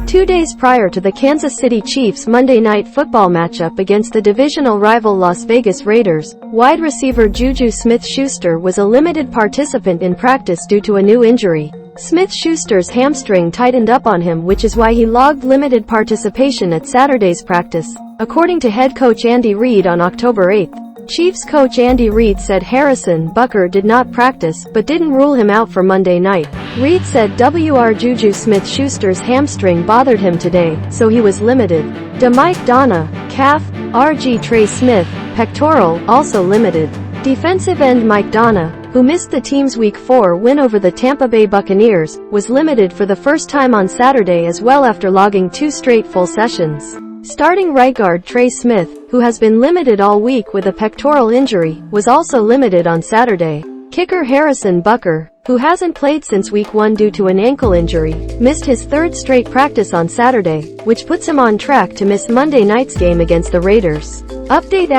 2 days prior to the Kansas City Chiefs' Monday Night Football matchup against the divisional rival Las Vegas Raiders, wide receiver JuJu Smith-Schuster was a limited participant in practice due to a new injury. Smith-Schuster's hamstring tightened up on him, which is why he logged limited participation at Saturday's practice, according to head coach Andy Reid on October 8. Chiefs coach Andy Reid said Harrison Butker did not practice, but didn't rule him out for Monday night. Reid said WR JuJu Smith-Schuster's hamstring bothered him today, so he was limited. Mike Danna, calf, RG Trey Smith, pectoral, also limited. Defensive end Mike Danna, who missed the team's Week 4 win over the Tampa Bay Buccaneers, was limited for the first time on Saturday as well after logging 2 straight full sessions. Starting right guard Trey Smith, who has been limited all week with a pectoral injury, was also limited on Saturday. Kicker Harrison Butker, who hasn't played since Week 1 due to an ankle injury, missed his third straight practice on Saturday, which puts him on track to miss Monday night's game against the Raiders. Update *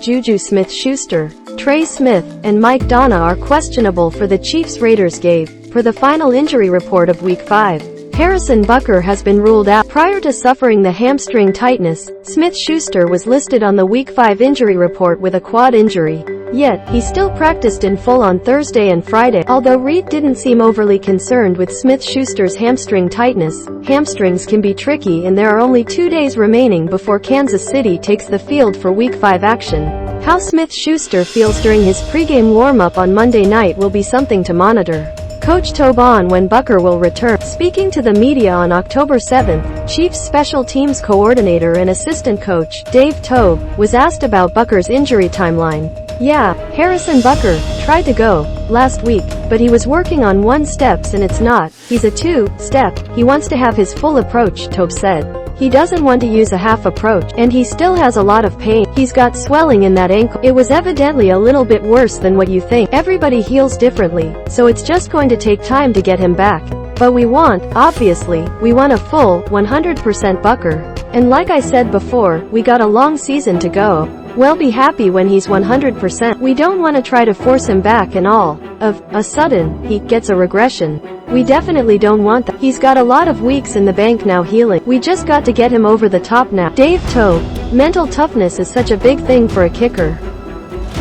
JuJu Smith-Schuster, Trey Smith, and Mike Danna are questionable for the Chiefs-Raiders game, per the final injury report of Week 5. Harrison Butker has been ruled out. Prior to suffering the hamstring tightness, Smith-Schuster was listed on the Week 5 injury report with a quad injury. Yet, he still practiced in full on Thursday and Friday. Although Reid didn't seem overly concerned with Smith-Schuster's hamstring tightness, hamstrings can be tricky and there are only 2 days remaining before Kansas City takes the field for Week 5 action. How Smith-Schuster feels during his pregame warm-up on Monday night will be something to monitor. Coach Toub on when Butker will return. Speaking to the media on October 7, Chiefs special teams coordinator and assistant coach, Toub, was asked about Butker's injury timeline. "Yeah, Harrison Butker tried to go last week, but he was working on 1 steps and it's not. He's a 2-step. He wants to have his full approach," Toub said. "He doesn't want to use a half approach, and he still has a lot of pain. He's got swelling in that ankle. It was evidently a little bit worse than what you think. Everybody heals differently, so it's just going to take time to get him back. But we want a full, 100% Butker. And like I said before, we got a long season to go. We'll be happy when he's 100%. We don't want to try to force him back and all of a sudden, he gets a regression. We definitely don't want that. He's got a lot of weeks in the bank now healing. We just got to get him over the top now." Toub, mental toughness is such a big thing for a kicker.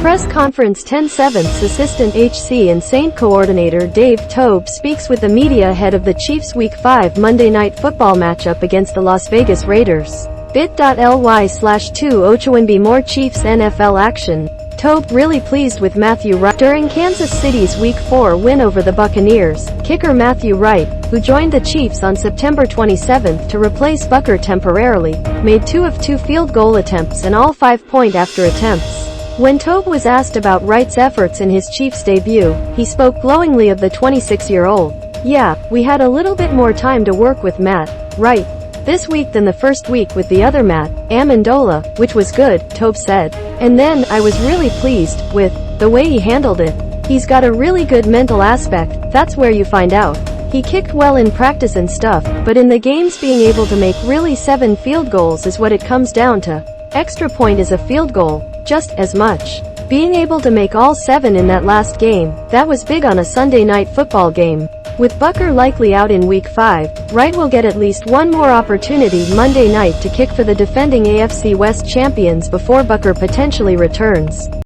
Press conference 10/7 Assistant HC and Saint coordinator Toub speaks with the media ahead of the Chiefs' Week 5 Monday Night Football matchup against the Las Vegas Raiders. bit.ly/2ochwinb more Chiefs NFL action. Toub really pleased with Matthew Wright. During Kansas City's Week 4 win over the Buccaneers, kicker Matthew Wright, who joined the Chiefs on September 27 to replace Butker temporarily, made 2 of 2 field goal attempts and all 5-point-after attempts. When Toub was asked about Wright's efforts in his Chiefs debut, he spoke glowingly of the 26-year-old. "Yeah, we had a little bit more time to work with Matt Wright this week than the first week with the other Matt, Ammendola, which was good," Toub said. "And then, I was really pleased with the way he handled it. He's got a really good mental aspect, that's where you find out. He kicked well in practice and stuff, but in the games being able to make really 7 field goals is what it comes down to. Extra point is a field goal, just as much. Being able to make all 7 in that last game, that was big on a Sunday night football game." With Butker likely out in Week 5, Wright will get at least 1 more opportunity Monday night to kick for the defending AFC West champions before Butker potentially returns.